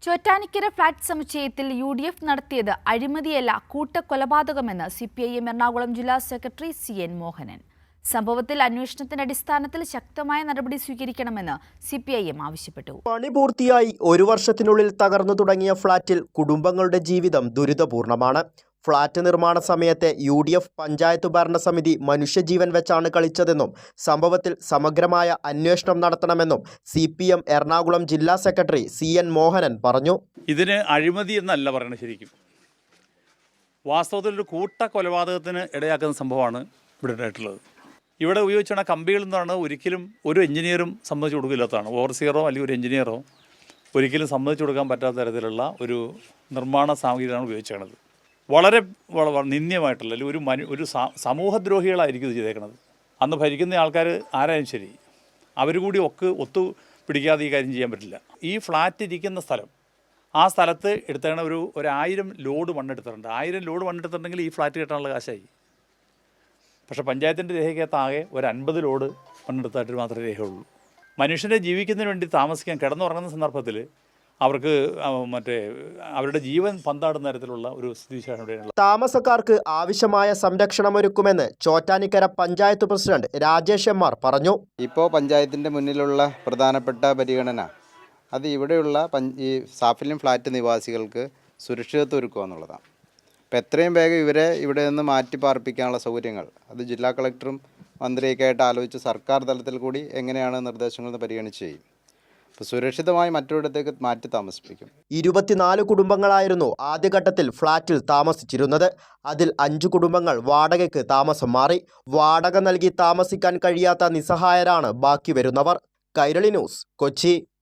Chottanikkara flat സമുച്ചയത്തിൽ UDF നടത്തിയത് അഴിമതിയല്ല കൂട്ടക്കൊലപാതകമെന്ന് CPIM Ernakulam ജില്ലാ secretary CN Mohanan. സംഭവത്തിൽ അന്വേഷണത്തിന്റെ അടിസ്ഥാനത്തിൽ ശക്തമായ നടപടി സ്വീകരിക്കണമെന്ന് CPIM ആവശ്യപ്പെട്ടു. പണി പൂർത്തിയായി ഒരു വർഷത്തിനുള്ളിൽ തകർന്നു തുടങ്ങിയ ഫ്ളാറ്റിൽ കുടുംബങ്ങളുടെ ജീവിതം ദുരിതപൂർണമാണ്. ഫ്ളാറ്റ് നിർമ്മാണ സമയത്തെ UDF പഞ്ചായത്ത് ഭരണസമിതി മനുഷ്യജീവൻ വെച്ചാണ് കളിച്ചതെന്നും സംഭവത്തിൽ സമഗ്രമായ അന്വേഷണം നടത്തണമെന്നും CPM എറണാകുളം ജില്ലാ സെക്രട്ടറി CN മോഹനൻ പറഞ്ഞു. ഇതിന് അഴിമതി എന്നല്ല പറയുന്നത്, ശരിക്കും വാസ്തവത്തിൽ ഒരു കൂട്ട കൊലപാതകത്തിന് ഇടയാക്കുന്ന സംഭവമാണ് ഇവിടെ ഉണ്ടായിട്ടുള്ളത്. ഇവിടെ ഉപയോഗിച്ചുള്ള കമ്പികളിൽ നിന്നാണ് ഒരിക്കലും ഒരു എഞ്ചിനീയറും സമ്മതിച്ചു കൊടുക്കില്ലാത്തതാണ്. ഓവർസിയറോ അല്ലെങ്കിൽ ഒരു എഞ്ചിനീയറോ ഒരിക്കലും സമ്മതിച്ചു കൊടുക്കാൻ പറ്റാത്ത തരത്തിലുള്ള ഒരു നിർമ്മാണ സാമഗ്രികളാണ് ഉപയോഗിച്ചത്. വളരെ നിന്ദ്യമായിട്ടുള്ള അല്ലെങ്കിൽ ഒരു സമൂഹദ്രോഹികളായിരിക്കും ഇത് ചെയ്തേക്കുന്നത്. അന്ന് ഭരിക്കുന്ന ആൾക്കാർ ആരായാലും ശരി, അവർ കൂടി ഒത്തു പിടിക്കാതെ ഈ കാര്യം ചെയ്യാൻ പറ്റില്ല. ഈ ഫ്ലാറ്റ് ഇരിക്കുന്ന സ്ഥലം, ആ സ്ഥലത്ത് എടുത്തേണ ഒരു 1000 ലോഡ് മണ്ണെടുത്തിട്ടുണ്ട്. 1000 ലോഡ് മണ്ണെടുത്തിട്ടുണ്ടെങ്കിൽ ഈ ഫ്ലാറ്റ് കിട്ടാനുള്ള കാശായി. പക്ഷേ പഞ്ചായത്തിൻ്റെ രേഖയ്ക്കകത്ത് ആകെ ഒരു 50 ലോഡ് മണ്ണെടുത്തായിട്ട് മാത്രമേ രേഖയുള്ളൂ. മനുഷ്യനെ ജീവിക്കുന്നതിന് വേണ്ടി താമസിക്കാൻ കിടന്നുറങ്ങുന്ന സന്ദർഭത്തിൽ അവർക്ക് അവരുടെ ജീവൻ പന്താടുന്ന തരത്തിലുള്ള ഒരു സ്ഥിതിവിശേഷം. താമസക്കാർക്ക് ആവശ്യമായ സംരക്ഷണമൊരുക്കുമെന്ന് ചോറ്റാനിക്കര പഞ്ചായത്ത് പ്രസിഡന്റ് രാജേഷ് MR പറഞ്ഞു. ഇപ്പോൾ പഞ്ചായത്തിൻ്റെ മുന്നിലുള്ള പ്രധാനപ്പെട്ട പരിഗണന അത് ഇവിടെയുള്ള ഈ സാഫല്യം ഫ്ലാറ്റ് നിവാസികൾക്ക് സുരക്ഷിതത്വം ഒരുക്കുക എന്നുള്ളതാണ്. അപ്പോൾ എത്രയും വേഗം ഇവരെ ഇവിടെ നിന്ന് മാറ്റി പാർപ്പിക്കാനുള്ള സൗകര്യങ്ങൾ അത് ജില്ലാ കളക്ടറും മന്ത്രിയൊക്കെ ആയിട്ട് ആലോചിച്ച് സർക്കാർ തലത്തിൽ കൂടി എങ്ങനെയാണ് നിർദ്ദേശങ്ങളെന്ന് പരിഗണിച്ച് ചെയ്യും. അപ്പോൾ സുരക്ഷിതമായി മറ്റൊരിടത്തേക്ക് മാറ്റി താമസിപ്പിക്കും. 24 കുടുംബങ്ങളായിരുന്നു ആദ്യഘട്ടത്തിൽ ഫ്ളാറ്റിൽ താമസിച്ചിരുന്നത്. അതിൽ 5 കുടുംബങ്ങൾ വാടകയ്ക്ക് താമസം മാറി. വാടക നൽകി താമസിക്കാൻ കഴിയാത്ത നിസ്സഹായരാണ് ബാക്കി വരുന്നവർ. കൈരളി ന്യൂസ്, കൊച്ചി.